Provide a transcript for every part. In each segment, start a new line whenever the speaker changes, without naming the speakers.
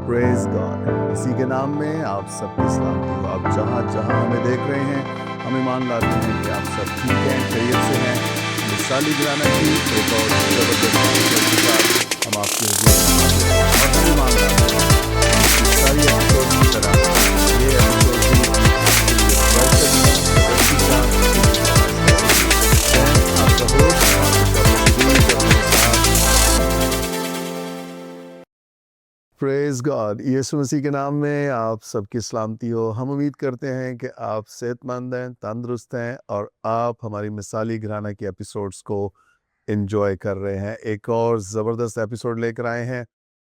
Praise God. इसी के नाम में आप सबकी सलामती हो। आप जहाँ जहाँ हमें देख रहे हैं, हम ईमान लाते हैं कि आप सब ठीक हैं, खैरियत से हैं। मिसाली गिराना की एक और जबरदस्त एपिसोड के साथ हम आपके हुजूर में हाजिर हैं और हम ईमान लाते हैं कि सारी एपिसोड की तरह ये एपिसोड भी आपके लिए बरकत का, तरक्की का, आपके लिए आशीष का होगी। मैं आपका होस्ट पास्टर शौकत सदीक और मेरे साथ प्रेज गॉड। यीशु मसीह के नाम में आप सबकी सलामती हो। हम उम्मीद करते हैं कि आप सेहतमंद हैं, तंदुरुस्त हैं और आप हमारी मिसाली घराना की एपिसोड्स को एंजॉय कर रहे हैं। एक और ज़बरदस्त एपिसोड लेकर आए हैं।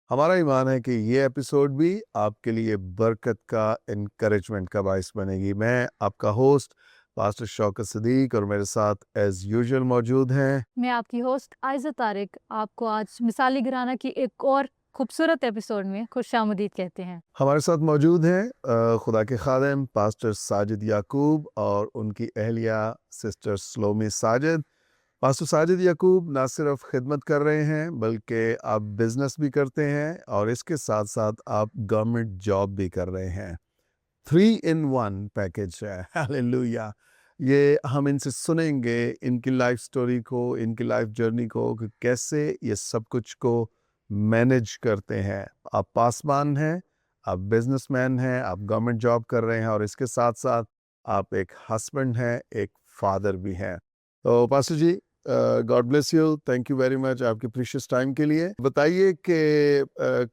हमारा ईमान है कि ये एपिसोड भी आपके लिए बरकत का, इनकरेजमेंट का बायस बनेगी। मैं आपका होस्ट पास्टर शौकत सदीक और मेरे साथ एज यूजुअल मौजूद हैं
मैं आपकी होस्ट आयज़ा तारिक आपको आज मिसाली घराना की एक और खूबसूरत एपिसोड में खुशामदीद कहते हैं।
हमारे साथ मौजूद हैं खुदा के खादिम पास्टर साजिद याकूब और उनकी अहलिया सिस्टर स्लोमी साजिद। पास्टर साजिद याकूब ना सिर्फ खिदमत कर रहे हैं बल्कि आप बिजनेस भी करते हैं और इसके साथ साथ आप गवर्नमेंट जॉब भी कर रहे हैं। 3 in 1 पैकेज है। हालेलुया। ये हम इनसे सुनेंगे इनकी लाइफ स्टोरी को, इनकी लाइफ जर्नी को कि कैसे ये सब कुछ को मैनेज करते हैं। आप पासवान हैं, आप बिजनेसमैन हैं, आप गवर्नमेंट जॉब कर रहे हैं और इसके साथ साथ आप एक हस्बैंड हैं, एक फादर भी हैं। तो pastor ji, God bless you, thank you very much आपके प्रीशियस टाइम के लिए। बताइए कि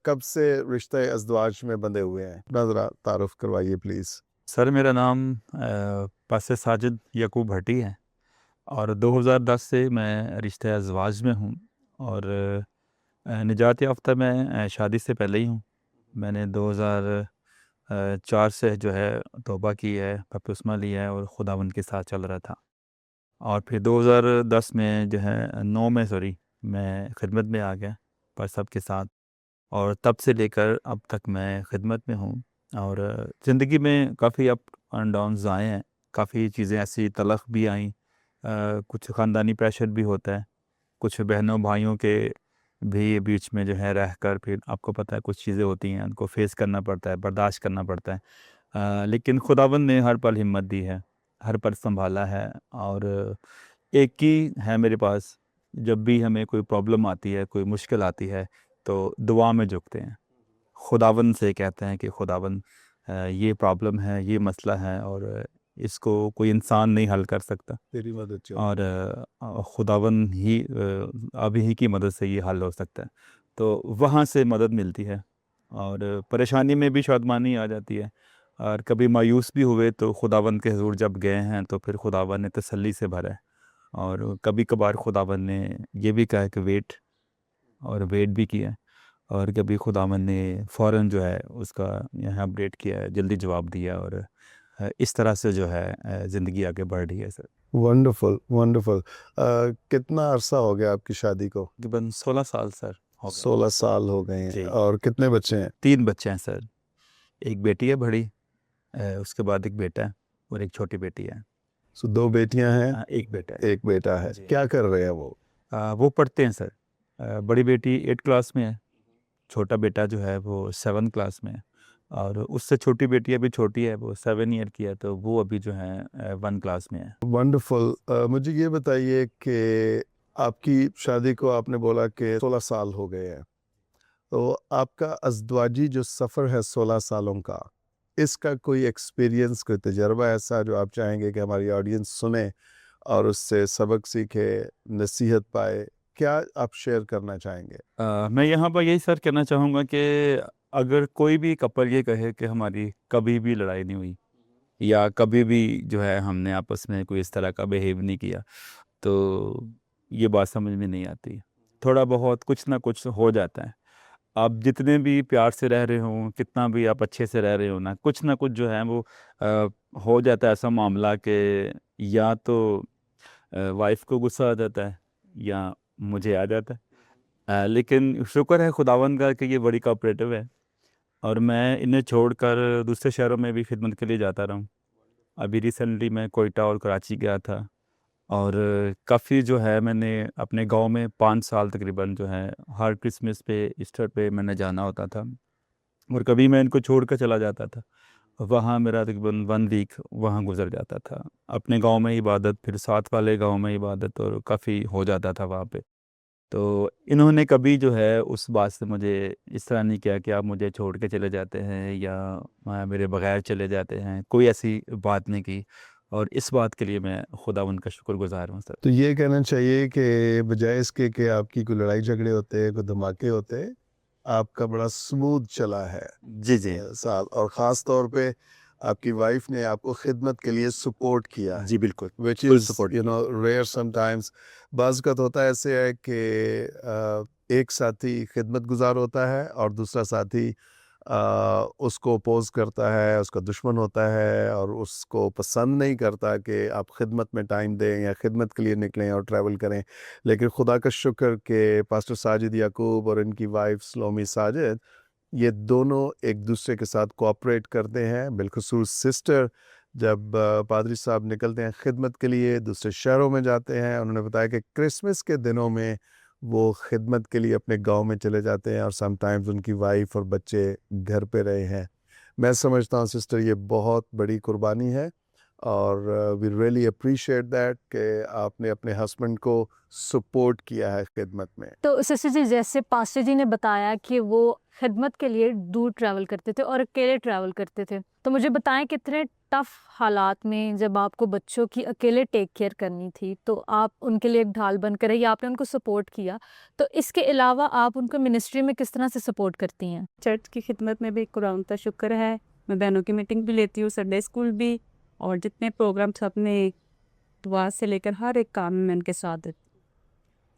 कब से रिश्ते अज़दवाज में बंधे हुए हैं, अपना ज़रा तारुफ करवाइए प्लीज़।
सर मेरा नाम पास्टर साजिद याकूब भट्टी है और 2010 से मैं रिश्ते अज़वाज में हूँ और निजात याफ्ता मैं शादी से पहले ही हूँ। मैंने 2004 से जो है तौबा की है, बपतिस्मा लिया है और खुदावंद के साथ चल रहा था और फिर 2010 में जो है 9 में मैं खिदमत में आ गया पर सबके साथ और तब से लेकर अब तक मैं खिदमत में हूँ और ज़िंदगी में काफ़ी अप एंड डाउन्स आए हैं, काफ़ी चीज़ें ऐसी तलख़ भी आईं, कुछ ख़ानदानी प्रेशर भी होता है, कुछ बहनों भाइयों के भी बीच में जो है रहकर फिर आपको पता है कुछ चीज़ें होती हैं उनको फेस करना पड़ता है, बर्दाश्त करना पड़ता है। लेकिन खुदावंद ने हर पल हिम्मत दी है, हर पल संभाला है और एक ही है मेरे पास, जब भी हमें कोई प्रॉब्लम आती है, कोई मुश्किल आती है तो दुआ में झुकते हैं, खुदावंद से कहते हैं कि खुदावंद ये प्रॉब्लम है, ये मसला है और इसको कोई इंसान नहीं हल कर सकता
तेरी मदद चाहिए।
और खुदावंद ही अब ही की मदद से ये हल हो सकता है। तो वहाँ से मदद मिलती है और परेशानी में भी शादमानी आ जाती है और कभी मायूस भी हुए तो खुदावंद के हुज़ूर जब गए हैं तो फिर खुदावंद ने तसल्ली से भरा है और कभी कभार खुदावंद ने ये भी कहा है कि वेट भी किया है और कभी खुदावंद ने फ़ौरन जो है उसका यहाँ अपडेट किया है, जल्दी जवाब दिया और इस तरह से जो है ज़िंदगी आगे बढ़ रही है सर।
Wonderful wonderful. कितना अरसा हो गया आपकी शादी को?
तकरीबन 16 साल सर हो गए।
16 साल हो गए
जी।
हैं। और कितने बच्चे हैं?
3 बच्चे हैं सर, एक बेटी है बड़ी, उसके बाद एक बेटा है और एक छोटी बेटी है।
सो 2 बेटियां हैं,
एक बेटा है।
एक बेटा है।
जी।
क्या कर रहे हैं वो?
वो पढ़ते हैं सर, बड़ी बेटी 8 क्लास में है, छोटा बेटा जो है वो 7 क्लास में है और उससे छोटी बेटी अभी छोटी है, वो 7 ईयर की है, तो वो अभी जो है 1 क्लास में है।
वंडरफुल। मुझे ये बताइए कि आपकी शादी को आपने बोला कि 16 साल हो गए हैं, तो आपका अज़दवाजी जो सफ़र है 16 सालों का, इसका कोई एक्सपीरियंस, कोई तजर्बा ऐसा जो आप चाहेंगे कि हमारी ऑडियंस सुने और उससे सबक सीखे, नसीहत पाए, क्या आप शेयर करना चाहेंगे?
मैं यहाँ पर यही सर कहना चाहूँगा कि अगर कोई भी कपल ये कहे कि हमारी कभी भी लड़ाई नहीं हुई या कभी भी जो है हमने आपस में कोई इस तरह का बिहेव नहीं किया, तो ये बात समझ में नहीं आती। थोड़ा बहुत कुछ ना कुछ हो जाता है। आप जितने भी प्यार से रह रहे हों, कितना भी आप अच्छे से रह रहे हो ना कुछ जो है वो अ, हो जाता है ऐसा मामला कि या तो वाइफ़ को गुस्सा आ जाता है या मुझे आ जाता है। लेकिन शुक्र है खुदावंद का कि ये बड़ी कोऑपरेटिव है और मैं इन्हें छोड़कर दूसरे शहरों में भी खिदमत के लिए जाता रहा हूँ। अभी रिसेंटली मैं कोयटा और कराची गया था और काफ़ी जो है मैंने अपने गांव में 5 साल तकरीबन जो है हर क्रिसमस पे, ईस्टर पे मैंने जाना होता था और कभी मैं इनको छोड़ कर चला जाता था, वहाँ मेरा तकरीबन 1 वीक वहाँ गुज़र जाता था। अपने गाँव में इबादत, फिर साथ वाले गाँव में इबादत, और काफ़ी हो जाता था वहाँ पे। तो इन्होंने कभी जो है उस बात से मुझे इस तरह नहीं किया कि आप मुझे छोड़ के चले जाते हैं या मेरे बगैर चले जाते हैं, कोई ऐसी बात नहीं की, और इस बात के लिए मैं खुदावंद का शुक्रगुज़ार हूँ सर।
तो ये कहना चाहिए कि बजाय इसके कि आपकी कोई लड़ाई झगड़े होते, कोई धमाके होते, आपका बड़ा स्मूथ चला है
जी, जी।
साथ, और ख़ास तौर पे आपकी वाइफ़ ने आपको खिदमत के लिए सपोर्ट किया है,
जी, बिल्कुल।
Which
full
is
support
you
किया।
No rare sometimes. बाज़ वक़्त होता ऐसे है कि एक साथी खिदमतगुज़ार होता है और दूसरा साथी उसको अपोज़ करता है, उसका दुश्मन होता है और उसको पसंद नहीं करता कि आप खिदमत में टाइम दें या खिदमत के लिए निकलें और ट्रैवल करें। लेकिन खुदा का शुक्र कि पास्टर साजिद याकूब और इनकी वाइफ़ स्लोमी साजिद, ये दोनों एक-दूसरे के साथ कोऑपरेट करते हैं। बिलख़ुसूस सिस्टर जब पादरी साहब निकलते हैं खिदमत के लिए, दूसरे शहरों में जाते हैं, उन्होंने बताया कि क्रिसमस के दिनों में वो खिदमत के लिए अपने गाँव में चले जाते हैं और समटाइम्स उनकी वाइफ़ और बच्चे घर पे रहे हैं। मैं समझता हूँ सिस्टर ये बहुत बड़ी कुर्बानी है, और वी रियली अप्रिशिएट दैट कि आपने अपने हस्बैंड को सपोर्ट किया है खिदमत में।
तो सिस्टर जी, जैसे पास्टर जी ने बताया कि वो खिदमत के लिए दूर ट्रैवल करते थे और अकेले ट्रैवल करते थे, तो मुझे बताएं कितने टफ हालात में जब आपको बच्चों की अकेले टेक केयर करनी थी, तो आप उनके लिए एक ढाल बनकर रही, आपने उनको सपोर्ट किया, तो इसके अलावा आप उनको मिनिस्ट्री में किस तरह से सपोर्ट करती हैं?
चर्च की खिदमत में भी खुदावंद का शुक्र है। मैं बहनों की मीटिंग भी लेती हूँ, संडे स्कूल भी, और जितने प्रोग्राम्स अपने दुआ से लेकर हर एक काम में मैं उनके साथ देती हूँ।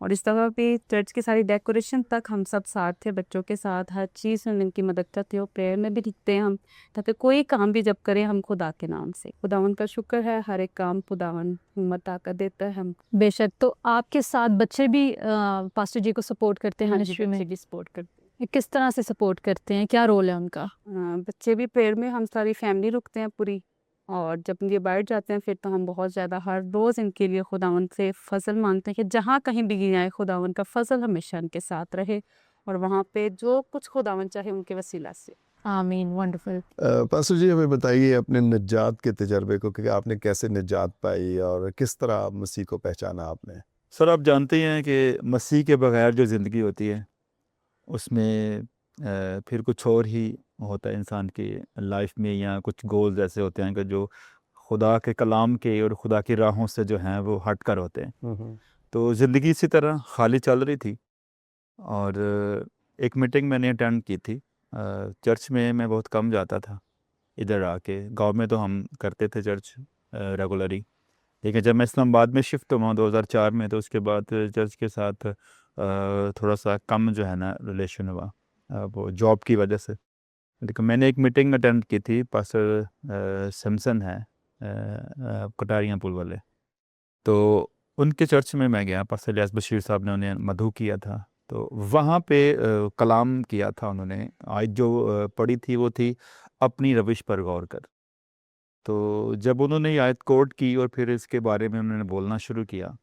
और इस दफ़ा भी चर्च की सारी डेकोरेशन तक हम सब साथ थे, बच्चों के साथ हर चीज़ में उनकी मदद करते हो। प्रेयर में भी लिखते हैं हम, ताकि कोई काम भी जब करें हम खुदा के नाम से। खुदावंद का शुक्र है, हर एक काम खुदावंद हिम्मत ताकत देता है हम।
बेशक। तो आपके साथ बच्चे भी पास्टर जी को सपोर्ट करते हैं
हाँ जी,
मिनिस्ट्री में?
बच्चे भी सपोर्ट करते हैं।
किस तरह से सपोर्ट करते हैं, क्या रोल है उनका?
बच्चे भी प्रेयर में, हम सारी फैमिली रुकते हैं पूरी, और जब ये बैठ जाते हैं फिर तो हम बहुत ज़्यादा हर रोज़ इनके लिए खुदावंद से फ़ज़ल मांगते हैं कि जहाँ कहीं भी ये आए खुदावंद का फ़ज़ल हमेशा इनके साथ रहे, और वहाँ पे जो कुछ खुदावंद चाहे उनके वसीला से।
आमीन। वंडरफुल।
पास्टर जी हमें बताइए अपने निजात के तजर्बे को कि आपने कैसे निजात पाई और किस तरह मसीह को पहचाना आपने?
सर, आप जानते ही हैं कि मसीह के बगैर जो ज़िंदगी होती है, उसमें फिर कुछ और ही होता है इंसान की लाइफ में, या कुछ गोल्स ऐसे होते हैं कि जो खुदा के कलाम के और खुदा की राहों से जो हैं वो हट कर होते हैं। तो ज़िंदगी इसी तरह खाली चल रही थी, और एक मीटिंग मैंने अटेंड की थी। चर्च में मैं बहुत कम जाता था, इधर आके गांव में तो हम करते थे चर्च रेगुलरली, लेकिन जब मैं इस्लामाबाद में शिफ्ट हुआ 2004 में, तो उसके बाद चर्च के साथ थोड़ा सा कम जो है ना रिलेशन हुआ, वो जॉब की वजह से। लेकिन मैंने एक मीटिंग अटेंड की थी, पास्टर सिम्सन है कटारियाँ पुल वाले, तो उनके चर्च में मैं गया। पास्टर इलियास बशीर साहब ने उन्हें मधु किया था, तो वहाँ पे कलाम किया था उन्होंने। आज जो पढ़ी थी वो थी, अपनी रविश पर गौर कर। तो जब उन्होंने ये आयत कोट की और फिर इसके बारे में उन्होंने बोलना शुरू किया,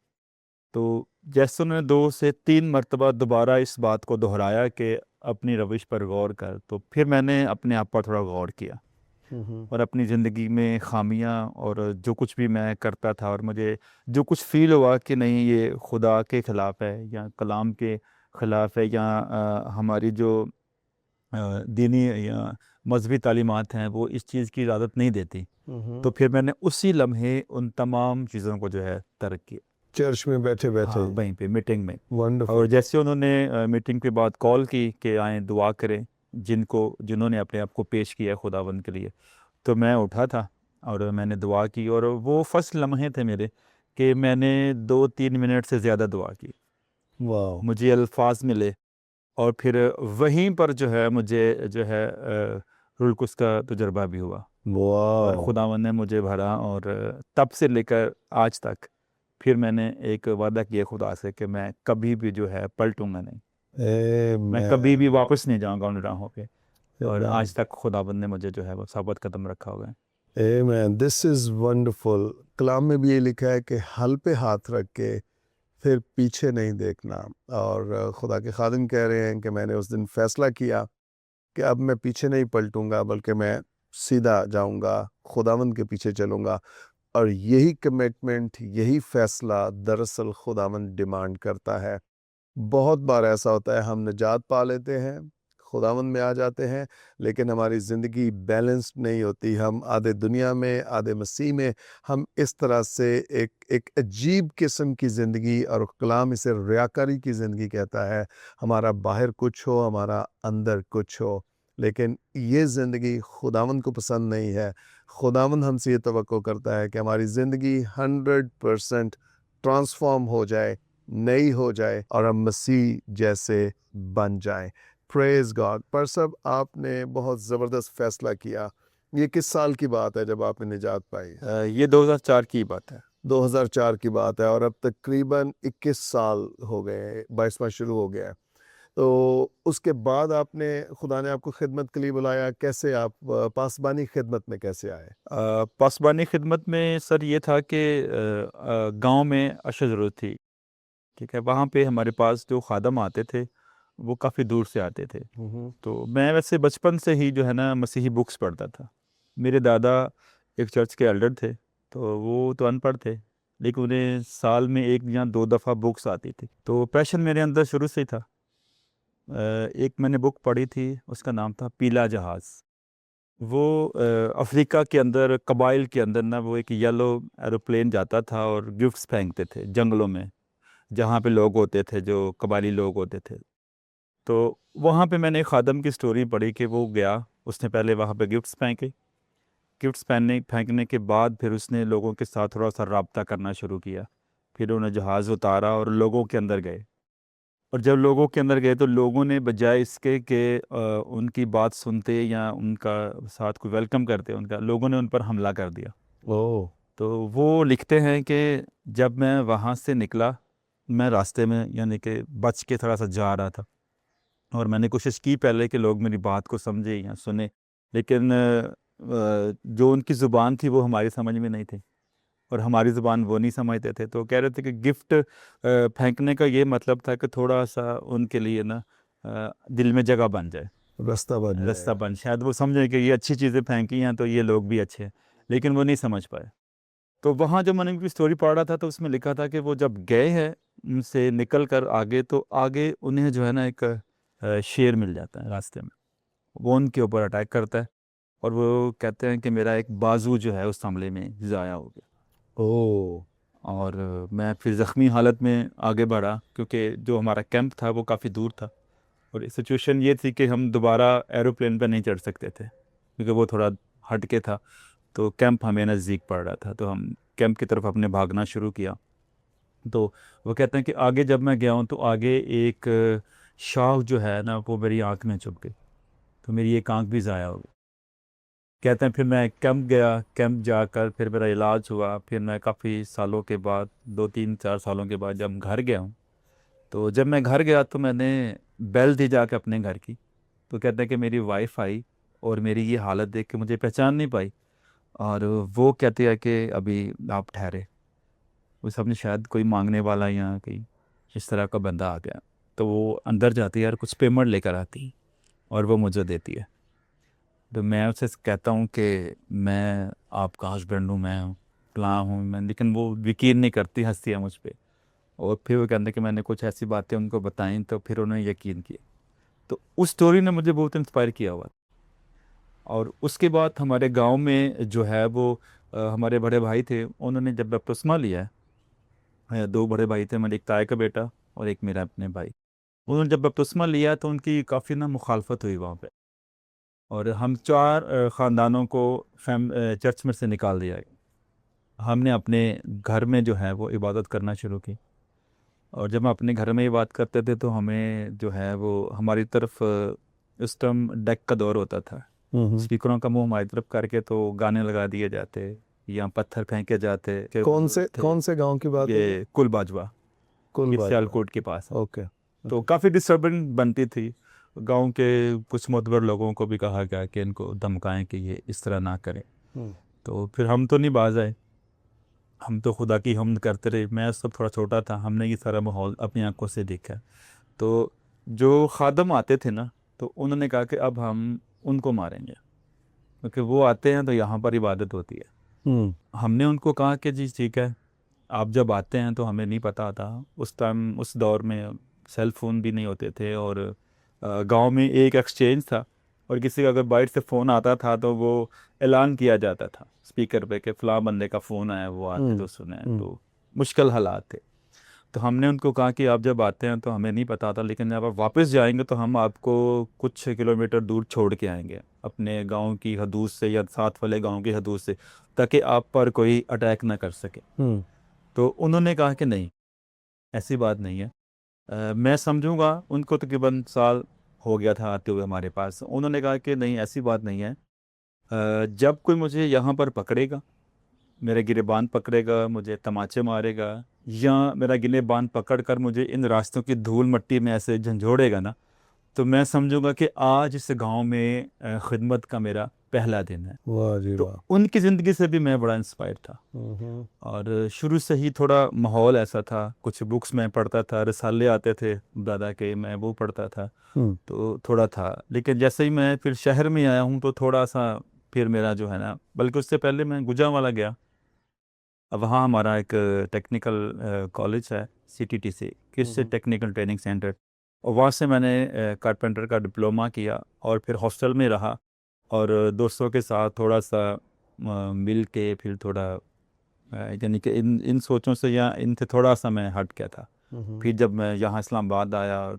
तो जैसे उन्होंने 2 से 3 मरतबा दोबारा इस बात को दोहराया कि अपनी रविश पर गौर कर, तो फिर मैंने अपने आप पर थोड़ा गौर किया और अपनी ज़िंदगी में खामियां और जो कुछ भी मैं करता था, और मुझे जो कुछ फ़ील हुआ कि नहीं ये खुदा के ख़िलाफ़ है या कलाम के ख़िलाफ़ है, या हमारी जो दीनी या मजहबी तालीमात हैं वो इस चीज़ की इजाज़त नहीं देती, तो फिर मैंने उसी लम्हे उन तमाम चीज़ों को जो है तर्क किया।
चर्च में बैठे-बैठे?
हाँ, वहीं पे मीटिंग में। और
वंडरफुल।
जैसे उन्होंने मीटिंग के बाद कॉल की कि आएँ दुआ करें, जिन्होंने अपने आप को पेश किया खुदावंद के लिए, तो मैं उठा था और मैंने दुआ की, और वो फर्स्ट लम्हे थे मेरे कि मैंने 2-3 मिनट से ज़्यादा दुआ की।
वाओ!
मुझे अल्फाज मिले, और फिर वहीं पर जो है मुझे जो है रूह कुद्स का तजुर्बा भी हुआ, और
वाओ!
खुदावंद ने मुझे भरा, और तब से लेकर आज तक फिर मैंने एक वादा किया खुदा से कि मैं कभी भी जो है पलटूंगा नहीं, मैं कभी भी वापस नहीं जाऊंगा उन राहों पे, और आज तक खुदावंद ने मुझे जो है वो साबित कदम रखा हुआ है।
आमेन, दिस इज़ वंडरफुल। कलाम में भी ये लिखा है कि हल पे हाथ रख के फिर पीछे नहीं देखना, और खुदा के खादिम कह रहे हैं कि मैंने उस दिन फैसला किया कि अब मैं पीछे नहीं पलटूंगा, बल्कि मैं सीधा जाऊंगा, खुदावंद के पीछे चलूंगा। और यही कमिटमेंट, यही फैसला दरअसल खुदावंद डिमांड करता है। बहुत बार ऐसा होता है, हम निजात पा लेते हैं, खुदावंद में आ जाते हैं, लेकिन हमारी ज़िंदगी बैलेंस्ड नहीं होती। हम आधे दुनिया में, आधे मसीह में, हम इस तरह से एक अजीब किस्म की ज़िंदगी, और कलाम इसे रियाकारी की ज़िंदगी कहता है। हमारा बाहर कुछ हो, हमारा अंदर कुछ हो, लेकिन ये ज़िंदगी खुदावंद को पसंद नहीं है। खुदावंद हमसे ये तवक्को करता है कि हमारी ज़िंदगी 100% ट्रांसफॉर्म हो जाए, नई हो जाए, और हम मसीह जैसे बन जाएं। Praise God. पर सब आपने बहुत ज़बरदस्त फैसला किया। ये किस साल की बात है जब आपने निजात पाई?
ये 2004 की बात है।
2004 की बात है, और अब तकरीबन 21 साल हो गए, 22वां शुरू हो गया है। तो उसके बाद आपने, खुदा ने आपको खिदमत के लिए बुलाया, कैसे आप पासबानी खिदमत में कैसे आए?
पासबानी खिदमत में सर ये था कि गांव में अशद ज़रूरत थी, ठीक है। वहाँ पे हमारे पास जो खादम आते थे वो काफ़ी दूर से आते थे। तो मैं वैसे बचपन से ही जो है ना मसीही बुक्स पढ़ता था। मेरे दादा एक चर्च के एल्डर थे, तो वो तो अनपढ़ थे, लेकिन उन्हें साल में 1 या 2 दफ़ा बुक्स आती थी। तो पैशन मेरे अंदर शुरू से ही था। एक मैंने बुक पढ़ी थी, उसका नाम था पीला जहाज़। वो अफ्रीका के अंदर, कबाइल के अंदर ना, वो एक येलो एरोप्लेन जाता था और गिफ्ट्स फेंकते थे जंगलों में, जहाँ पे लोग होते थे, जो कबायली लोग होते थे। तो वहाँ पे मैंने एक खादम की स्टोरी पढ़ी कि वो गया, उसने पहले वहाँ पे गिफ्ट्स फेंके। गिफ्ट्स फेंकने के बाद फिर उसने लोगों के साथ थोड़ा-सा राब्ता करना शुरू किया। फिर उन्हें जहाज़ उतारा और लोगों के अंदर गए। और जब लोगों के अंदर गए तो लोगों ने बजाय इसके कि उनकी बात सुनते या उनका साथ कोई वेलकम करते उनका, लोगों ने उन पर हमला कर दिया।
ओह!
तो वो लिखते हैं कि जब मैं वहाँ से निकला, मैं रास्ते में यानी कि बच के थोड़ा-सा जा रहा था, और मैंने कोशिश की पहले कि लोग मेरी बात को समझें या सुनें, लेकिन जो उनकी ज़ुबान थी वो हमारी समझ में नहीं थी, और हमारी ज़ुबान वो नहीं समझते थे। तो कह रहे थे कि गिफ्ट फेंकने का ये मतलब था कि थोड़ा-सा उनके लिए ना दिल में जगह बन जाए,
रास्ता बन
रास्ता
जाए।
बन, शायद वो समझें कि ये अच्छी चीज़ें फेंकी हैं तो ये लोग भी अच्छे हैं, लेकिन वो नहीं समझ पाए। तो वहाँ जब मैंने उनकी स्टोरी पढ़ रहा था तो उसमें लिखा था कि वो जब गए हैं उनसे निकल कर आगे, तो आगे उन्हें जो है ना एक शेर मिल जाता है रास्ते में। वो उनके ऊपर अटैक करता है, और वो कहते हैं कि मेरा एक बाजू जो है उस हमले में ज़ाया हो गया।
ओह!
और मैं फिर ज़ख्मी हालत में आगे बढ़ा, क्योंकि जो हमारा कैंप था वो काफ़ी दूर था, और सिचुएशन ये थी कि हम दोबारा एरोप्लेन पर नहीं चढ़ सकते थे, क्योंकि वो थोड़ा हट के था। तो कैंप हमें नज़दीक पड़ रहा था, तो हम कैंप की तरफ अपने भागना शुरू किया। तो वो कहते हैं कि आगे जब मैं गया हूँ तो आगे एक शाख जो है ना वो मेरी आँख में चुभ गई, तो मेरी एक आँख भी ज़ाया हो गई। कहते हैं फिर मैं कैंप गया, कैंप जाकर फिर मेरा इलाज हुआ। फिर मैं काफ़ी सालों के बाद, 2-3-4 सालों के बाद जब घर गया हूँ, तो जब मैं घर गया तो मैंने बेल दी जाके अपने घर की। तो कहते हैं कि मेरी वाइफ़ आई और मेरी ये हालत देख के मुझे पहचान नहीं पाई, और वो कहती है कि अभी आप ठहरे, वो समझे शायद कोई मांगने वाला या कोई इस तरह का बंदा आ गया। तो वो अंदर जाती है और कुछ पेमेंट लेकर आती है और वो मुझे देती है। तो मैं उससे कहता हूँ कि मैं आपका हस्बैंड हूँ, मैं फलाँ हूँ मैं, लेकिन वो यकीन नहीं करती, हंसती है मुझ पे। और फिर वो कहते हैं कि मैंने कुछ ऐसी बातें उनको बताई, तो फिर उन्होंने यकीन किया। तो उस स्टोरी ने मुझे बहुत इंस्पायर किया हुआ। और उसके बाद हमारे गांव में जो है वो हमारे बड़े भाई थे, उन्होंने जब बपतिस्मा लिया है, 2 बड़े भाई थे, मेरे एक ताए का बेटा और एक मेरा अपने भाई। उन्होंने जब बपतिस्मा लिया तो उनकी काफ़ी ना मुखालफत हुई वहाँ पे, और हम 4 ख़ानदानों को चर्च में से निकाल दिया। हमने अपने घर में जो है वो इबादत करना शुरू की, और जब हम अपने घर में इबादत करते थे तो हमें जो है वो हमारी तरफ उस टाइम डेक का दौर होता था, स्पीकरों का मुंह हमारी तरफ करके तो गाने लगा दिए जाते या पत्थर फेंके जाते कि
कौन से गांव की बात है?
ये कुल बाजवा,
कुल
ये
बाजवा।
सियालकोट के पास है।
ओके।
तो काफ़ी डिस्टर्बेंस बनती थी। गांव के कुछ मोतबर लोगों को भी कहा गया कि इनको धमकाएं कि ये इस तरह ना करें। तो फिर हम तो नहीं बाज आए, हम तो खुदा की हमद करते रहे। मैं सब थोड़ा छोटा था, हमने ये सारा माहौल अपनी आंखों से देखा। तो जो खादम आते थे ना, तो उन्होंने कहा कि अब हम उनको मारेंगे क्योंकि वो आते हैं तो यहाँ पर इबादत होती है। हमने उनको कहा कि जी ठीक है, आप जब आते हैं तो हमें नहीं पता था। उस टाइम उस दौर में सेल फ़ोन भी नहीं होते थे और गांव में एक एक्सचेंज था और किसी का अगर बाहर से फ़ोन आता था तो वो ऐलान किया जाता था स्पीकर पे कि फ़लाँ बंदे का फ़ोन आया, वो आते तो सुने। तो मुश्किल हालात थे। तो हमने उनको कहा कि आप जब आते हैं तो हमें नहीं पता था, लेकिन जब आप वापस जाएंगे तो हम आपको कुछ किलोमीटर दूर छोड़ के आएंगे अपने गांव की हदूद से या साथ वाले गांव की हदूद से, ताकि आप पर कोई अटैक ना कर सके। तो उन्होंने कहा कि नहीं, ऐसी बात नहीं है। मैं समझूंगा। उनको तकरीबन साल हो गया था आते हुए हमारे पास। उन्होंने कहा कि नहीं, ऐसी बात नहीं है। जब कोई मुझे यहाँ पर पकड़ेगा, मेरे गिरेबान पकड़ेगा, मुझे तमाचे मारेगा, या मेरा गिरेबान पकड़ कर मुझे इन रास्तों की धूल मट्टी में ऐसे झंझोड़ेगा ना, तो मैं समझूंगा कि आज इस गांव में खिदमत का मेरा पहला दिन है।
वाह जी
तो
वाह।
उनकी ज़िंदगी से भी मैं बड़ा इंस्पायर था। और शुरू से ही थोड़ा माहौल ऐसा था। कुछ बुक्स मैं पढ़ता था, रिसाले आते थे दादा के, मैं वो पढ़ता था, तो थोड़ा था। लेकिन जैसे ही मैं फिर शहर में आया हूँ तो थोड़ा सा फिर मेरा जो है ना, बल्कि उससे पहले मैं गुजरांवाला गया। अब वहाँ हमारा एक टेक्निकल कॉलेज है, CTTC, kids technical training centre, और वहाँ से मैंने कारपेंटर का डिप्लोमा किया और फिर हॉस्टल में रहा और दोस्तों के साथ थोड़ा सा मिल के फिर थोड़ा यानी कि इन सोचों से या इनसे थोड़ा सा मैं हट गया था। फिर जब मैं यहाँ इस्लामाबाद आया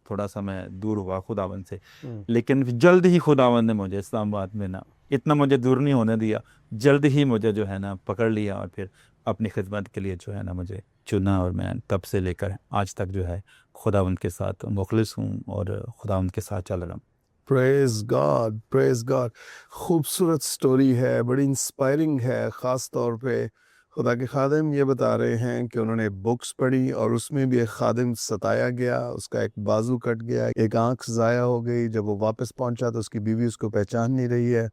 थोड़ा सा मैं दूर हुआ खुदावन से। लेकिन जल्द ही खुदावन ने मुझे इस्लामाबाद में ना इतना मुझे दूर नहीं होने दिया, जल्द ही मुझे जो है ना पकड़ लिया और फिर अपनी खिदमत के लिए जो है ना मुझे चुना। और मैं तब से लेकर आज तक जो है खुदावंद के साथ मुखलिस हूँ और खुदावंद के साथ चल रहा हूँ।
Praise God, praise God. खूबसूरत स्टोरी है, बड़ी इंस्पायरिंग है। ख़ास तौर पे खुदा के खादिम ये बता रहे हैं कि उन्होंने बुक्स पढ़ी और उसमें भी एक खादिम सताया गया, उसका एक बाजू कट गया, एक आंख ज़ाया हो गई। जब वो वापस पहुंचा तो उसकी बीवी उसको पहचान नहीं रही है।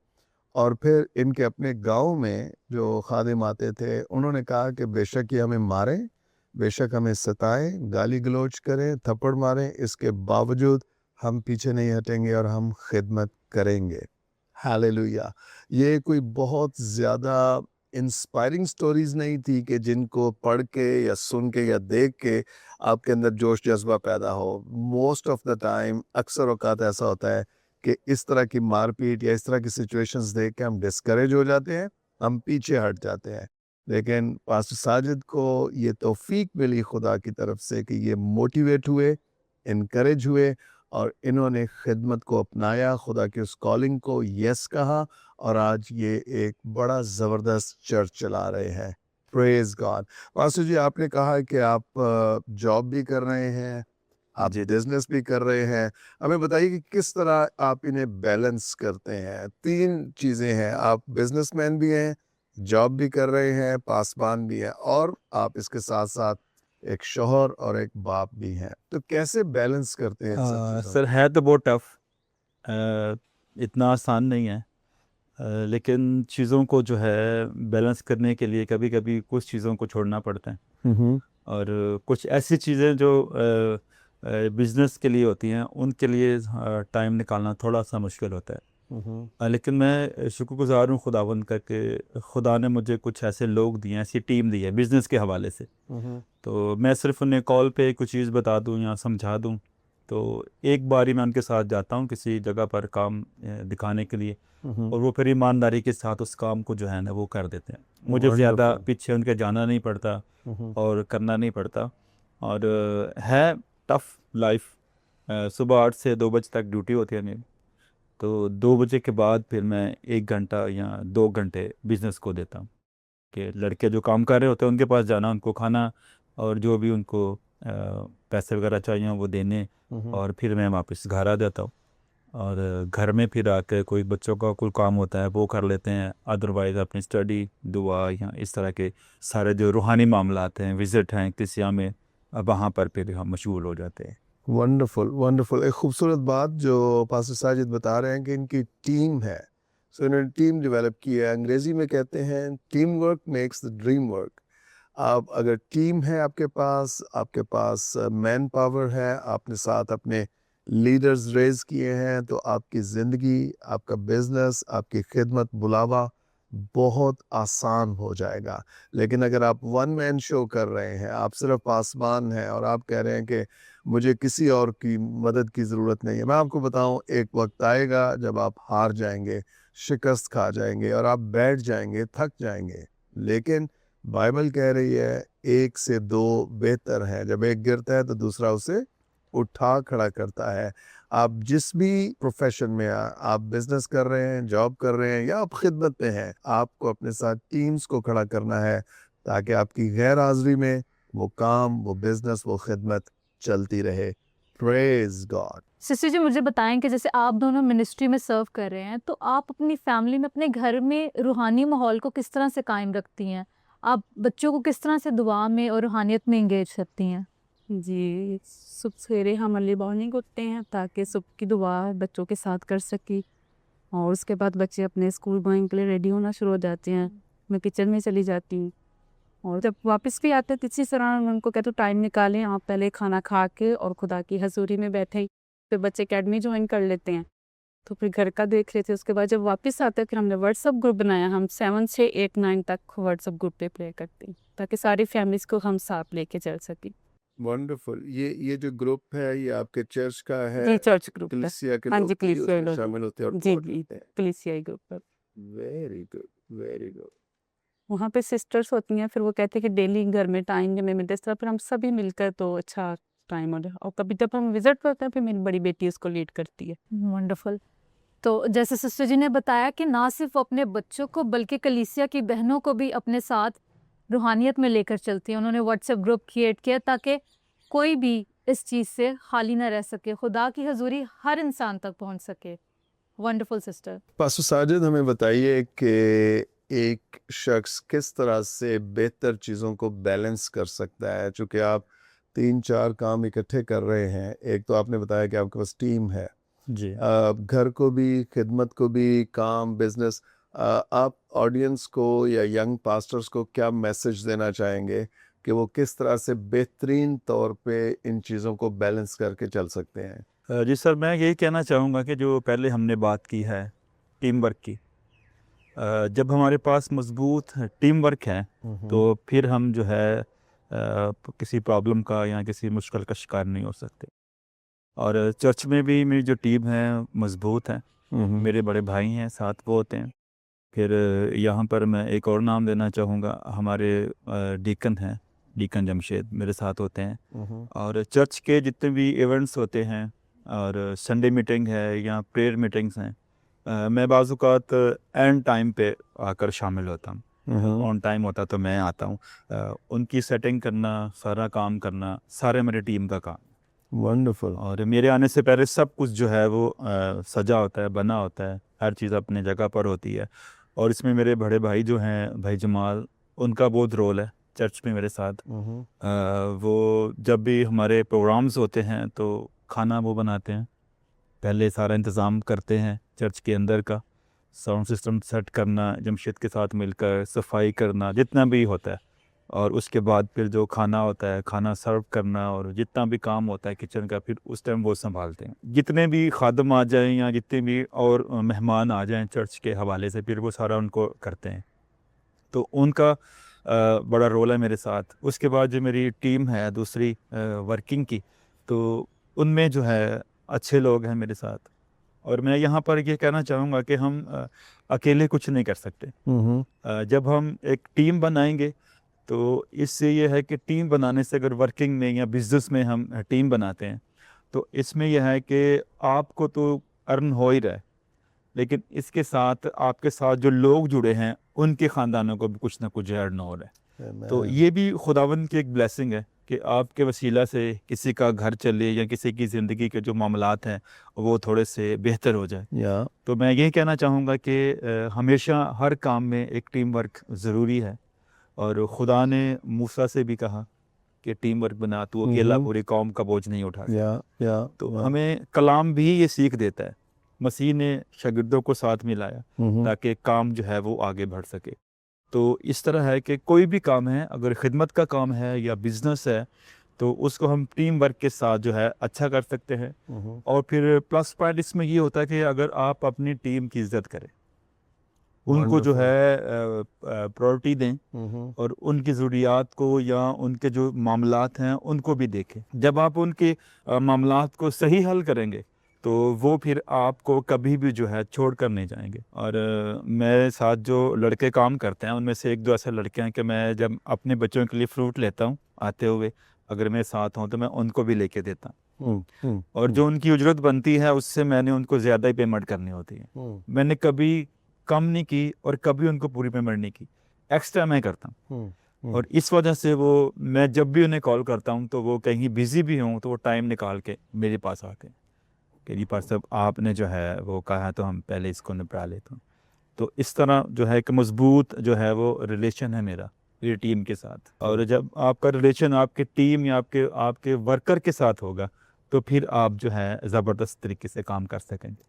और फिर इनके अपने गांव में जो खादिम आते थे, उन्होंने कहा कि बेशक ये हमें मारें, बेशक हमें सताएं, गाली गलौज करें, थप्पड़ मारें, इसके बावजूद हम पीछे नहीं हटेंगे और हम खिदमत करेंगे। हालेलुया। ये कोई बहुत ज़्यादा इंस्पायरिंग स्टोरीज नहीं थी कि जिनको पढ़ के या सुन के या देख के आपके अंदर जोश जज्बा पैदा हो। मोस्ट ऑफ द टाइम अक्सर औकात ऐसा होता है कि इस तरह की मारपीट या इस तरह की सिचुएशंस देख के हम डिस्करेज हो जाते हैं, हम पीछे हट जाते हैं। लेकिन पास्टर साजिद को ये तौफीक मिली खुदा की तरफ से कि ये मोटिवेट हुए, इनकरेज हुए और इन्होंने खिदमत को अपनाया, खुदा की उस कॉलिंग को यस कहा और आज ये एक बड़ा ज़बरदस्त चर्च चला रहे हैं। Praise God. पास्टर जी, आपने कहा कि आप जॉब भी कर रहे हैं, आप
जी।
बिजनेस भी कर रहे हैं। हमें बताइए कि किस तरह आप इन्हें बैलेंस करते हैं। 3 चीज़ें हैं, आप बिजनेसमैन भी हैं, जॉब भी कर रहे हैं, पासबान भी हैं और आप इसके साथ-साथ एक शौहर और एक बाप भी हैं। तो कैसे बैलेंस करते हैं इन सब चीज़ों
सर, है तो बहुत टफ, इतना आसान नहीं है। लेकिन चीज़ों को जो है बैलेंस करने के लिए कभी कभी कुछ चीज़ों को छोड़ना पड़ता है
को?
और कुछ ऐसी चीज़ें जो बिजनेस के लिए होती हैं उनके लिए टाइम निकालना थोड़ा सा मुश्किल होता है। लेकिन मैं शुक्रगुजार हूँ खुदावंद का कि खुदा ने मुझे कुछ ऐसे लोग दिए हैं, ऐसी टीम दी है बिज़नेस के हवाले से। तो मैं सिर्फ उन्हें कॉल पे कुछ चीज़ बता दूँ या समझा दूँ, तो एक बारी मैं उनके साथ जाता हूँ किसी जगह पर काम दिखाने के लिए, और वो फिर ईमानदारी के साथ उस काम को जो है ना वो कर देते हैं। मुझे ज़्यादा
वंडरफुल।
पीछे उनके जाना नहीं पड़ता और करना नहीं पड़ता। और है टफ लाइफ। सुबह 8 से 2 बजे तक ड्यूटी होती है मेरी, तो 2 बजे के बाद फिर मैं 1 घंटा या 2 घंटे बिज़नेस को देता हूँ कि लड़के जो काम कर रहे होते हैं उनके पास जाना, उनको खाना और जो भी उनको पैसे वगैरह चाहिए वो देने, और फिर मैं वापस घर आ जाता हूँ। और घर में फिर आकर कोई बच्चों का कोई काम होता है वो कर लेते हैं, अदरवाइज़ अपनी स्टडी, दुआ या इस तरह के सारे जो रूहानी मामलात हैं, विज़िट हैं कलिसिया में, वहाँ पर फिर हम मशगूल हो जाते हैं।
Wonderful, wonderful. एक खूबसूरत बात जो पास्टर साजिद बता रहे हैं कि इनकी टीम है। सो इन्होंने टीम डेवलप की है। अंग्रेजी में कहते हैं team work makes the dream work. आप अगर टीम है आपके पास मैन पावर है, आपने साथ अपने लीडर्स रेज किए हैं तो आपकी ज़िंदगी, आपका बिजनेस, आपकी खिदमत बुलावा बहुत आसान हो जाएगा। लेकिन अगर आप वन मैन शो कर रहे हैं, आप सिर्फ पासबान हैं और आप कह रहे हैं कि मुझे किसी और की मदद की ज़रूरत नहीं है, मैं आपको बताऊं, एक वक्त आएगा जब आप हार जाएंगे, शिकस्त खा जाएंगे और आप बैठ जाएंगे, थक जाएंगे। लेकिन बाइबल कह रही है एक से दो बेहतर है, जब एक गिरता है तो दूसरा उसे उठा खड़ा करता है। आप जिस भी प्रोफेशन में आप बिजनेस कर रहे हैं, जॉब कर रहे हैं या आप खिदमत में हैं, आपको अपने साथ टीम्स को खड़ा करना है ताकि आपकी गैर हाजिरी में वो काम, वो बिजनेस, वो खिदमत चलती रहे। Praise God.
सिस्टर जी मुझे बताएं कि जैसे आप दोनों मिनिस्ट्री में सर्व कर रहे हैं, तो आप अपनी फैमिली में, अपने घर में रूहानी माहौल को किस तरह से कायम रखती हैं? आप बच्चों को किस तरह से दुआ में और रूहानियत में इंगेज करती हैं?
जी, सुबह सवेरे हम अर्ली मॉर्निंग उठते हैं ताकि सुबह की दुआ बच्चों के साथ कर सकी, और उसके बाद बच्चे अपने स्कूल गोइंग के लिए रेडी होना शुरू हो जाते हैं। मैं किचन में चली जाती हूँ, और जब वापस भी आते हैं तो इसी तरह मैं उनको कहती हूँ टाइम निकालें, आप पहले खाना खा के और खुदा की हजूरी में बैठें। फिर बच्चे अकेडमी ज्वाइन कर लेते हैं, तो फिर घर का देख लेते हैं। उसके बाद जब वापस आते हैं फिर हमने व्हाट्सअप ग्रुप बनाया, हम 7 से 8 9 तक व्हाट्सअप ग्रुप पे प्रे करते हैं ताकि सारी फैमिलीज को हम साथ लेके चल सकें।
वंडरफुल। ये जो ग्रुप है ये आपके चर्च का है?
जी, चर्च ग्रुप है।
कलीसिया के
हाँ
लोग
जी,
भी
कलीसिया
उसमें
लोग।
शामिल होते हैं और
जी,
दुआ
जी,
करते हैं।
कलीसियाई ग्रुप पर।
Very good, very good.
वहाँ पे सिस्टर्स होती हैं, फिर वो कहते हैं कि डेली घर में टाइम हमें मिलता है, इस तरह फिर हम सभी मिलकर तो अच्छा टाइम हो जाए। और कभी जब हम विजिट करते हैं फिर मेरी बड़ी बेटी उसको लीड करती है।
वंडरफुल। तो जैसे सिस्टर जी ने बताया कि ना सिर्फ अपने बच्चों को बल्कि कलीसिया की बहनों को भी अपने साथ रूहानियत में लेकर चलती हैं। उन्होंने व्हाट्सएप ग्रुप क्रिएट किया ताकि कोई भी इस चीज़ से खाली ना रह सके, खुदा की हजूरी हर इंसान तक पहुंच सके। Wonderful sister.
पास्टर साजिद, हमें बताइए कि एक शख्स किस तरह से बेहतर चीज़ों को बैलेंस कर सकता है, चूँकि आप 3-4 काम इकट्ठे कर रहे हैं। एक तो आपने बताया कि आपके पास टीम है,
जी।
घर को भी, खिदमत को भी, काम, बिजनेस। आप ऑडियंस को या यंग पास्टर्स को क्या मैसेज देना चाहेंगे कि वो किस तरह से बेहतरीन तौर पे इन चीज़ों को बैलेंस करके चल सकते हैं?
जी सर, मैं यही कहना चाहूँगा कि जो पहले हमने बात की है टीम वर्क की, जब हमारे पास मजबूत टीम वर्क है तो फिर हम जो है किसी प्रॉब्लम का या किसी मुश्किल का शिकार नहीं हो सकते। और चर्च में भी मेरी जो टीम है मजबूत है, मेरे बड़े भाई हैं, साथ वो होते हैं। फिर यहाँ पर मैं एक और नाम देना चाहूँगा, हमारे डीकन हैं, डीकन जमशेद मेरे साथ होते हैं। और चर्च के जितने भी इवेंट्स होते हैं और संडे मीटिंग है या प्रेयर मीटिंग्स हैं, मैं बाज़ औक़ात एंड टाइम पे आकर शामिल होता हूँ। ऑन टाइम होता तो मैं आता हूँ। उनकी सेटिंग करना, सारा काम करना, सारे मेरे टीम का काम।
वंडरफुल।
और मेरे आने से पहले सब कुछ जो है वो सजा होता है, बना होता है, हर चीज़ अपने जगह पर होती है। और इसमें मेरे बड़े भाई जो हैं, भाई जमाल, उनका बहुत रोल है चर्च में मेरे साथ। वो जब भी हमारे प्रोग्राम्स होते हैं तो खाना वो बनाते हैं, पहले सारा इंतज़ाम करते हैं चर्च के अंदर का, साउंड सिस्टम सेट करना, जमशेद के साथ मिलकर सफाई करना, जितना भी होता है। और उसके बाद फिर जो खाना होता है, खाना सर्व करना और जितना भी काम होता है किचन का, फिर उस टाइम वो संभालते हैं। जितने भी खादम आ जाएं या जितने भी और मेहमान आ जाएं चर्च के हवाले से, फिर वो सारा उनको करते हैं। तो उनका बड़ा रोल है मेरे साथ। उसके बाद जो मेरी टीम है दूसरी वर्किंग की, तो उनमें जो है अच्छे लोग हैं मेरे साथ। और मैं यहाँ पर ये कहना चाहूँगा कि हम अकेले कुछ नहीं कर सकते। जब हम एक टीम बनाएंगे तो इससे ये है कि टीम बनाने से, अगर वर्किंग में या बिजनेस में हम टीम बनाते हैं, तो इसमें यह है कि आपको तो अर्न हो ही रहा है, लेकिन इसके साथ आपके साथ जो लोग जुड़े हैं उनके ख़ानदानों को भी कुछ ना कुछ अर्न हो रहा है। तो ये भी खुदावंद की एक ब्लेसिंग है कि आपके वसीला से किसी का घर चले या किसी की ज़िंदगी के जो मामलात हैं वो थोड़े से बेहतर हो जाए। तो मैं यही कहना चाहूँगा कि हमेशा हर काम में एक टीम वर्क ज़रूरी है। और खुदा ने मूसा से भी कहा कि टीम वर्क बना, तू अकेला पूरी कौम का बोझ नहीं उठा सकता। तो हमें कलाम भी ये सीख देता है। मसीह ने शागिर्दों को साथ मिलाया ताकि काम जो है वो आगे बढ़ सके। तो इस तरह है कि कोई भी काम है, अगर खिदमत का काम है या बिजनेस है, तो उसको हम टीम वर्क के साथ जो है अच्छा कर सकते हैं।
हम्म,
और फिर प्लस पॉइंट इसमें ये होता है कि अगर आप अपनी टीम की इज्जत करें, उनको जो
Wonderful.
है प्रायोरिटी दें
हम्म,
और उनकी ज़रूरियात को या उनके जो मामलात हैं उनको भी देखें। जब आप उनके मामलात को सही हल करेंगे तो वो फिर आपको कभी भी जो है छोड़ कर नहीं जाएंगे। और मेरे साथ जो लड़के काम करते हैं उनमें से एक दो ऐसे लड़के हैं कि मैं जब अपने बच्चों के लिए फ्रूट लेता हूँ आते हुए, अगर मेरे साथ हों तो मैं उनको भी लेके देता हूँ। और जो उनकी उजरत बनती है उससे मैंने उनको ज़्यादा ही पेमेंट करनी होती है। मैंने कभी कम नहीं की और कभी उनको पूरी पेमेंट नहीं की, एक्स्ट्रा मैं करता हूँ। और इस वजह से वो, मैं जब भी उन्हें कॉल करता हूँ तो वो कहीं बिजी भी हों तो वो टाइम निकाल के मेरे पास आके कि जी पास साहब आपने जो है वो कहा है तो हम पहले इसको निपटा लेते हैं। तो इस तरह जो है कि मजबूत जो है वो रिलेशन है मेरा मेरी टीम के साथ। और जब आपका रिलेशन आपके टीम या आपके आपके वर्कर के साथ होगा तो फिर आप जो है ज़बरदस्त तरीके से काम कर सकेंगे,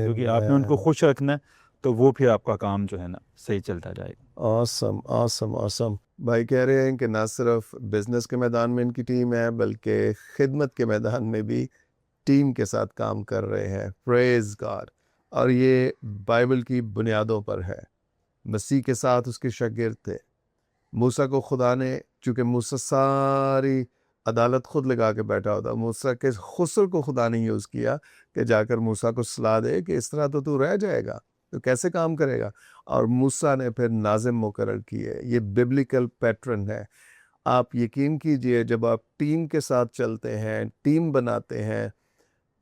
क्योंकि आपने उनको खुश रखना है तो वो फिर आपका काम जो है ना सही चलता जाएगा।
Awesome awesome awesome. भाई कह रहे हैं कि ना सिर्फ बिजनेस के मैदान में इनकी टीम है बल्कि खिदमत के मैदान में भी टीम के साथ काम कर रहे हैं। Praise God. और ये बाइबल की बुनियादों पर है। मसीह के साथ उसके शागिर्द थे। मूसा को खुदा ने, चूंकि मूसा सारी अदालत खुद लगा के बैठा होता, मूसा के खुसर को खुदा ने यूज़ किया कि जाकर मूसा को सलाह दे कि इस तरह तो तू रह जाएगा, तो कैसे काम करेगा। और मूसा ने फिर नाजिम मुकर्रर किए। ये बिब्लिकल पैटर्न है। आप यकीन कीजिए जब आप टीम के साथ चलते हैं, टीम बनाते हैं,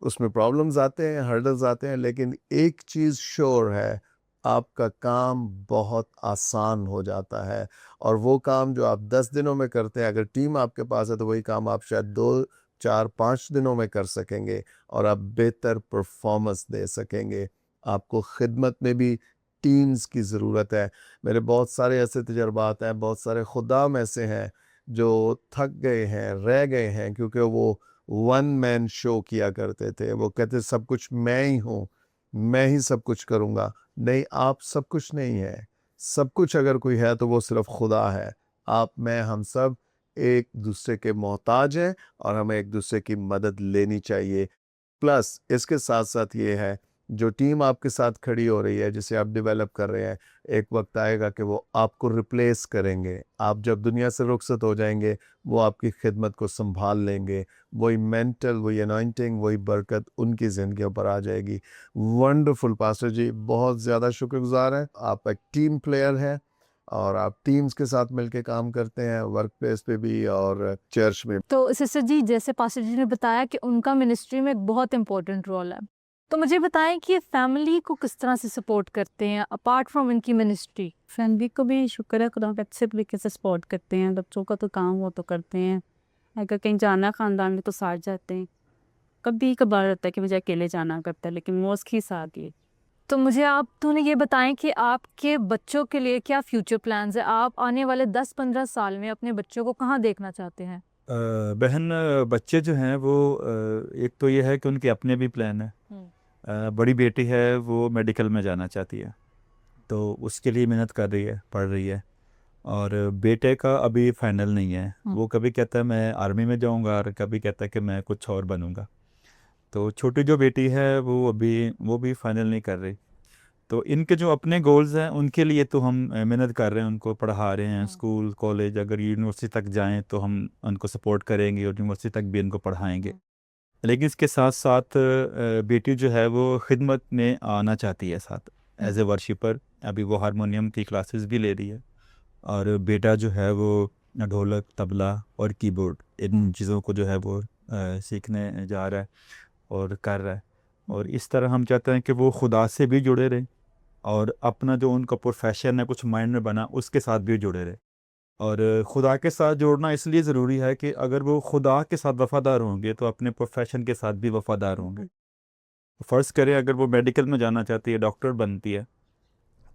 उसमें प्रॉब्लम्स आते हैं, हर्डल्स आते हैं, लेकिन एक चीज़ श्योर है, आपका काम बहुत आसान हो जाता है। और वो काम जो आप 10 दिनों में करते हैं, अगर टीम आपके पास है तो वही काम आप शायद 2, 4, 5 दिनों में कर सकेंगे और आप बेहतर परफॉर्मेंस दे सकेंगे। आपको खिदमत में भी टीम्स की ज़रूरत है। मेरे बहुत सारे ऐसे तजर्बात हैं, बहुत सारे खुदाम ऐसे हैं जो थक गए हैं, रह गए हैं, क्योंकि वो वन मैन शो किया करते थे। वो कहते सब कुछ मैं ही हूँ, मैं ही सब कुछ करूँगा। नहीं, आप सब कुछ नहीं है। सब कुछ अगर कोई है तो वो सिर्फ खुदा है। आप, मैं, हम सब एक दूसरे के मोहताज हैं और हमें एक दूसरे की मदद लेनी चाहिए। प्लस इसके साथ साथ ये है, जो टीम आपके साथ खड़ी हो रही है, जिसे आप डेवलप कर रहे हैं, एक वक्त आएगा कि वो आपको रिप्लेस करेंगे। आप जब दुनिया से रुखसत हो जाएंगे, वो आपकी खिदमत को संभाल लेंगे। वही मेंटल, वही अनॉइंटिंग, वही बरकत उनकी ज़िंदगियों पर आ जाएगी। वंडरफुल पास्टर जी, बहुत ज़्यादा शुक्रगुजार हैं। आप एक टीम प्लेयर हैं और आप टीम्स के साथ मिलके काम करते हैं, वर्क प्लेस पे भी और चर्च में।
तो सिस्टर जी, जैसे पास्टर जी ने बताया कि उनका मिनिस्ट्री में एक बहुत इंपॉर्टेंट रोल है, तो मुझे बताएं कि फैमिली को किस तरह से सपोर्ट करते हैं अपार्ट फ्रॉम इनकी मिनिस्ट्री।
फैमिली को भी शुक्र है, खुदा अच्छे तरीके से सपोर्ट करते हैं। बच्चों का तो काम वो तो करते हैं, अगर कहीं जाना खानदान में तो साथ जाते हैं। कभी कभार होता है कि मुझे अकेले जाना करता है, लेकिन मोस्टली साथ ही।
तो मुझे आप दोनों ये बताएं कि आपके बच्चों के लिए क्या फ्यूचर प्लान्स है। आप आने वाले 10-15 साल में अपने बच्चों को कहाँ देखना चाहते हैं?
बहन, बच्चे जो हैं वो एक तो ये है कि उनके अपने भी प्लान है। बड़ी बेटी है वो मेडिकल में जाना चाहती है, तो उसके लिए मेहनत कर रही है, पढ़ रही है। और बेटे का अभी फाइनल नहीं है, वो कभी कहता है मैं आर्मी में जाऊंगा और कभी कहता है कि मैं कुछ और बनूंगा। तो छोटी जो बेटी है वो भी फाइनल नहीं कर रही। तो इनके जो अपने गोल्स हैं उनके लिए तो हम मेहनत कर रहे हैं, उनको पढ़ा रहे हैं, स्कूल कॉलेज, अगर यूनिवर्सिटी तक जाएं तो हम उनको सपोर्ट करेंगे और यूनिवर्सिटी तक भी इनको पढ़ाएंगे। लेकिन इसके साथ साथ बेटी जो है वो खिदमत में आना चाहती है साथ, एज ए वर्शिपर। अभी वो हारमोनियम की क्लासेस भी ले रही है। और बेटा जो है वो ढोलक, तबला और कीबोर्ड, इन चीज़ों को जो है वो सीखने जा रहा है और कर रहा है। और इस तरह हम चाहते हैं कि वो खुदा से भी जुड़े रहें और अपना जो उनका प्रोफेशन है कुछ माइंड में बना उसके साथ भी जुड़े रहे। और खुदा के साथ जोड़ना इसलिए ज़रूरी है कि अगर वो खुदा के साथ वफ़ादार होंगे तो अपने प्रोफेशन के साथ भी वफ़ादार होंगे। फ़र्ज़ करें अगर वो मेडिकल में जाना चाहती है, डॉक्टर बनती है,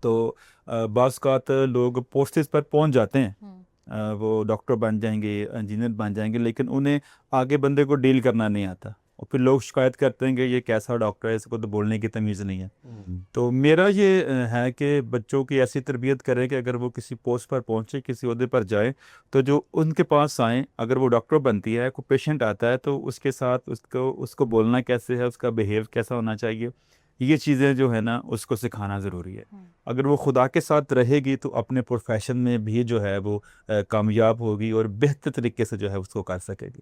तो बाज़ औक़ात लोग पोस्टेज पर पहुंच जाते हैं, वो डॉक्टर बन जाएंगे, इंजीनियर बन जाएंगे, लेकिन उन्हें आगे बंदे को डील करना नहीं आता और फिर लोग शिकायत करते हैं कि ये कैसा डॉक्टर है, इसको तो बोलने की तमीज़ नहीं है। तो मेरा ये है कि बच्चों की ऐसी तरबियत करें कि अगर वो किसी पोस्ट पर पहुँचे, किसी ओहदे पर जाए, तो जो उनके पास आएँ, अगर वो डॉक्टर बनती है, कोई पेशेंट आता है, तो उसके साथ उसको बोलना कैसे है, उसका बिहेव कैसा होना चाहिए, ये चीज़ें जो है ना उसको सिखाना ज़रूरी है। अगर वो खुदा के साथ रहेगी तो अपने प्रोफेशन में भी जो है वो कामयाब होगी और बेहतर तरीके से जो है उसको कर सकेगी।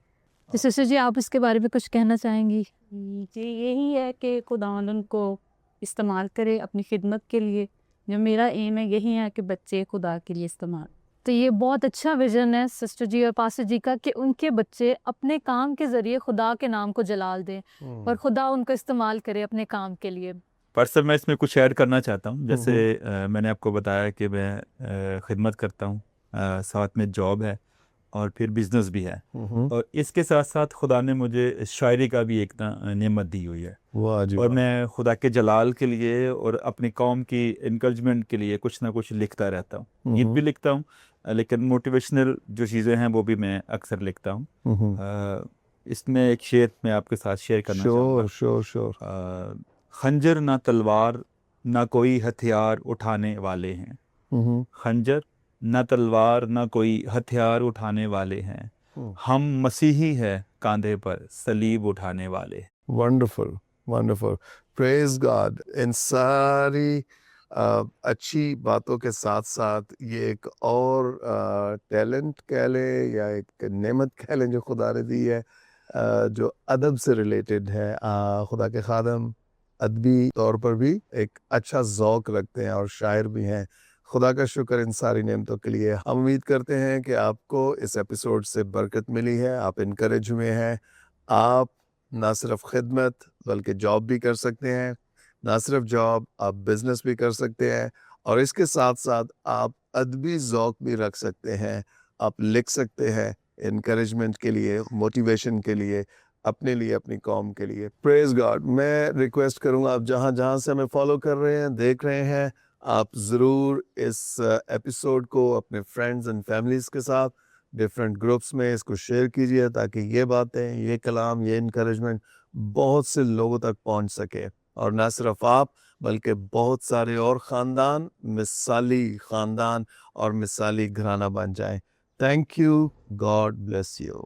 तो सिस्टर जी, आप इसके बारे में कुछ कहना चाहेंगी?
जी यही है कि खुदावंद उनको इस्तेमाल करे अपनी खिदमत के लिए। जो मेरा एम है यही है कि बच्चे खुदा के लिए इस्तेमाल।
तो ये बहुत अच्छा विजन है सिस्टर जी और पास्टर जी का कि उनके बच्चे अपने काम के ज़रिए खुदा के नाम को जलाल दें और खुदा उनको इस्तेमाल करे अपने काम के लिए।
पर सर मैं इसमें कुछ ऐड करना चाहता हूँ। जैसे मैंने आपको बताया कि मैं खिदमत करता हूँ, साथ में जॉब है और फिर बिजनेस भी है, और इसके साथ साथ खुदा ने मुझे शायरी का भी एक ना नेमत दी हुई है।
वाह जी
और
वाह।
मैं खुदा के जलाल के लिए और अपनी कौम की इनकरेजमेंट के लिए कुछ ना कुछ लिखता रहता हूँ। गीत भी लिखता हूँ, लेकिन मोटिवेशनल जो चीज़ें हैं वो भी मैं अक्सर लिखता हूँ। इसमें एक शेर मैं आपके साथ शेयर करना चाहूँगा।
Sure sure.
खंजर ना तलवार ना कोई हथियार उठाने वाले हैं, खंजर ना तलवार ना कोई हथियार उठाने वाले हैं, हम मसीही है कांधे पर सलीब उठाने वाले।
Wonderful wonderful. Praise God. इन सारी अच्छी बातों के साथ साथ ये एक और टैलेंट कह लें या एक नेमत कह लें जो खुदा ने दी है, जो अदब से रिलेटेड है। खुदा के खादम अदबी तौर पर भी एक अच्छा ज़ौक रखते हैं और शायर भी हैं। खुदा का शुक्र इन सारी नेमतों के लिए। हम उम्मीद करते हैं कि आपको इस एपिसोड से बरकत मिली है, आप इनकरेज हुए हैं। आप ना सिर्फ खिदमत बल्कि जॉब भी कर सकते हैं, ना सिर्फ जॉब, आप बिजनेस भी कर सकते हैं, और इसके साथ साथ आप अदबी ज़ौक भी रख सकते हैं। आप लिख सकते हैं इनकरेजमेंट के लिए, मोटिवेशन के लिए, अपने लिए, अपनी कौम के लिए। Praise God. मैं रिक्वेस्ट करूंगा, आप जहां जहां से हमें फॉलो कर रहे हैं, देख रहे हैं, आप ज़रूर इस एपिसोड को अपने फ्रेंड्स एंड फैमिलीज़ के साथ डिफरेंट ग्रुप्स में इसको शेयर कीजिए, ताकि ये बातें, ये कलाम, ये इनकरेजमेंट बहुत से लोगों तक पहुंच सके। और ना सिर्फ आप बल्कि बहुत सारे और ख़ानदान मिसाली ख़ानदान और मिसाली घराना बन जाएं। Thank you. God bless you.